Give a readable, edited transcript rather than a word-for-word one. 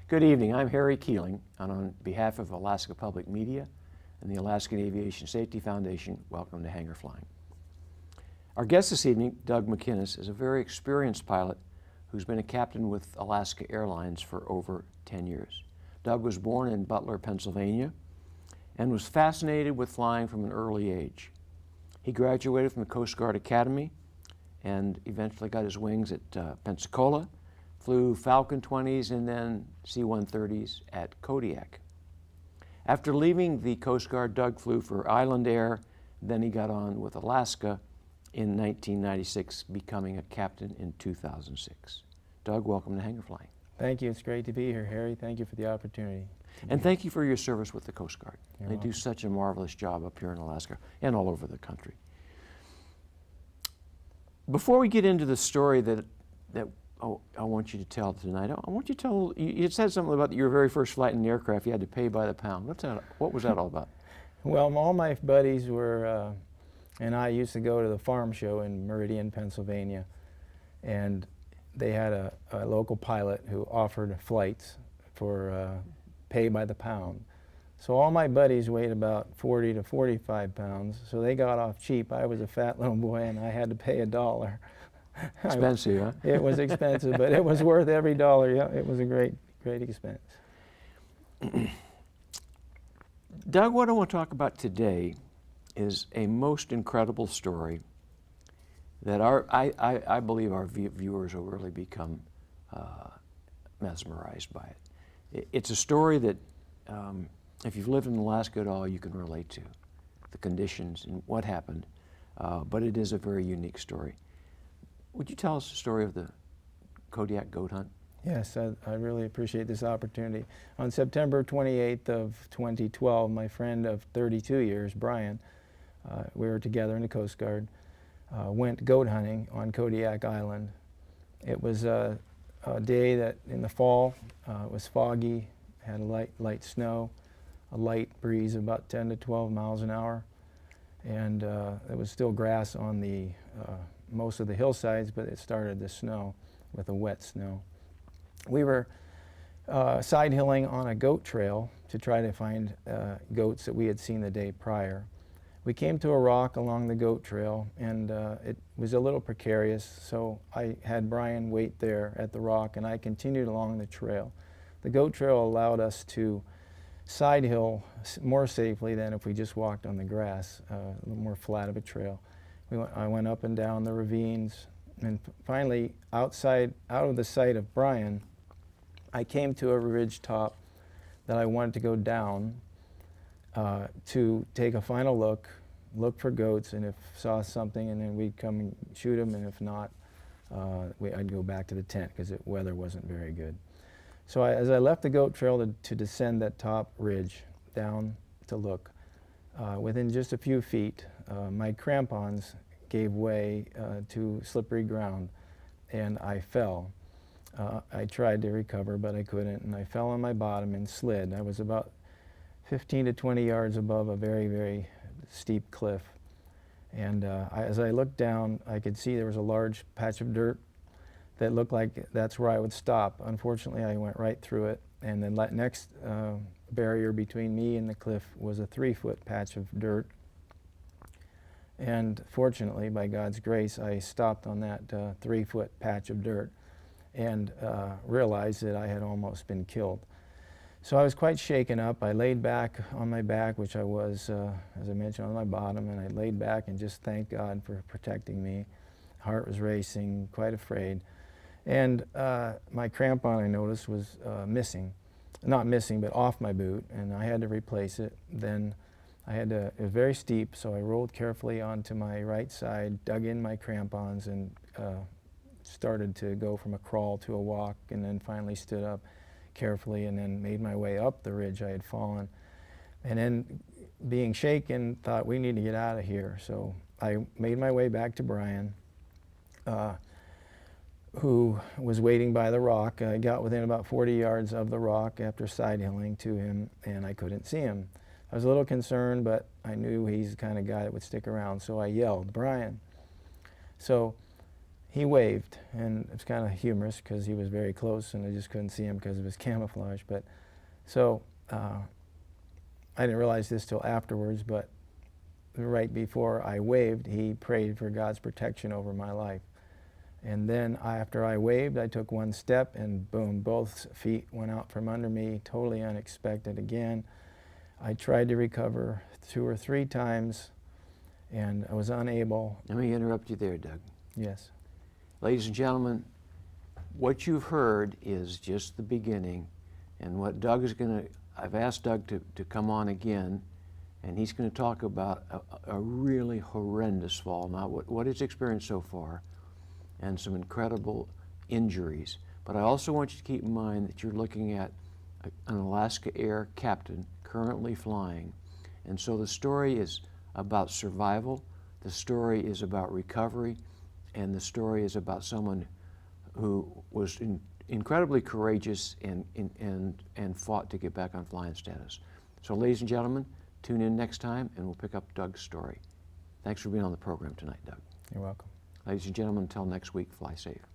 Good evening. I'm Harry Keeling, and on behalf of Alaska Public Media and the Alaskan Aviation Safety Foundation, welcome to Hangar Flying. Our guest this evening, Doug McKinnis, is a very experienced pilot who's been a captain with Alaska Airlines for over 10 years. Doug was born in Butler, Pennsylvania, and was fascinated with flying from an early age. He graduated from the Coast Guard Academy and eventually got his wings at Pensacola, flew Falcon 20s and then C-130s at Kodiak. After leaving the Coast Guard, Doug flew for Island Air, then he got on with Alaska in 1996, becoming a captain in 2006. Doug, welcome to Hangar Flying. Thank you. It's great to be here, Harry. Thank you for the opportunity. And thank you for your service with the Coast Guard. You're They welcome. do such a marvelous job up here in Alaska and all over the country. Before we get into the story that I want you to tell tonight, I want you to tell, you said something about your very first flight in the aircraft, you had to pay by the pound. What was that all about? Well, all my buddies were, and I used to go to the farm show in Meridian, Pennsylvania, and they had a local pilot who offered flights for pay by the pound. So all my buddies weighed about 40 to 45 pounds, so they got off cheap. I was a fat little boy and I had to pay $1. Expensive, huh? It was expensive, but it was worth every dollar. Yeah, it was a great expense. Doug, what I want to talk about today is a most incredible story that I believe our viewers will really become mesmerized by it. It's a story that if you've lived in Alaska at all, you can relate to the conditions and what happened, but it is a very unique story. Would you tell us the story of the Kodiak goat hunt? Yes, I really appreciate this opportunity. On September 28th of 2012, my friend of 32 years, Brian, we were together in the Coast Guard, went goat hunting on Kodiak Island. It was a day that in the fall, it was foggy, had a light snow, a light breeze of about 10 to 12 miles an hour, and there was still grass on the most of the hillsides, but it started to snow with a wet snow. We were side hilling on a goat trail to try to find goats that we had seen the day prior. We came to a rock along the goat trail, and it was a little precarious, so I had Brian wait there at the rock, and I continued along the trail. The goat trail allowed us to side hill more safely than if we just walked on the grass, a little more flat of a trail. I went up and down the ravines, and finally, out of the sight of Brian, I came to a ridge top that I wanted to go down to take a final look for goats, and if saw something, and then we'd come and shoot them, and if not, I'd go back to the tent because the weather wasn't very good. So as I left the goat trail to descend that top ridge down to look, within just a few feet, my crampons gave way to slippery ground, and I fell. I tried to recover, but I couldn't, and I fell on my bottom and slid. I was about 15 to 20 yards above a very, very steep cliff. And as I looked down, I could see there was a large patch of dirt that looked like that's where I would stop. Unfortunately, I went right through it, and the next barrier between me and the cliff was a 3-foot patch of dirt. And fortunately, by God's grace, I stopped on that 3-foot patch of dirt and realized that I had almost been killed. So I was quite shaken up. I laid back on my back, which I was, as I mentioned, on my bottom, and I laid back and just thanked God for protecting me. Heart was racing, quite afraid. And my crampon, I noticed, was missing. Not missing, but off my boot, and I had to replace it. Then it was very steep, so I rolled carefully onto my right side, dug in my crampons, and started to go from a crawl to a walk, and then finally stood up carefully and then made my way up the ridge I had fallen. And then, being shaken, thought, we need to get out of here. So I made my way back to Brian, who was waiting by the rock. I got within about 40 yards of the rock after side hilling to him, and I couldn't see him. I was a little concerned, but I knew he's the kind of guy that would stick around, so I yelled, "Brian." So he waved, and it's kind of humorous because he was very close and I just couldn't see him because of his camouflage. But so I didn't realize this till afterwards, but right before I waved, he prayed for God's protection over my life. And then after I waved, I took one step and boom, both feet went out from under me, totally unexpected again. I tried to recover 2 or 3 times and I was unable. Let me interrupt you there, Doug. Yes. Ladies and gentlemen, what you've heard is just the beginning. And what Doug is going to, I've asked Doug to come on again, and he's going to talk about a really horrendous fall, not what he's experienced so far, and some incredible injuries. But I also want you to keep in mind that you're looking at an Alaska Air captain currently flying. And so the story is about survival, the story is about recovery, and the story is about someone who was incredibly courageous and fought to get back on flying status. So ladies and gentlemen, tune in next time and we'll pick up Doug's story. Thanks for being on the program tonight, Doug. You're welcome. Ladies and gentlemen, until next week, fly safe.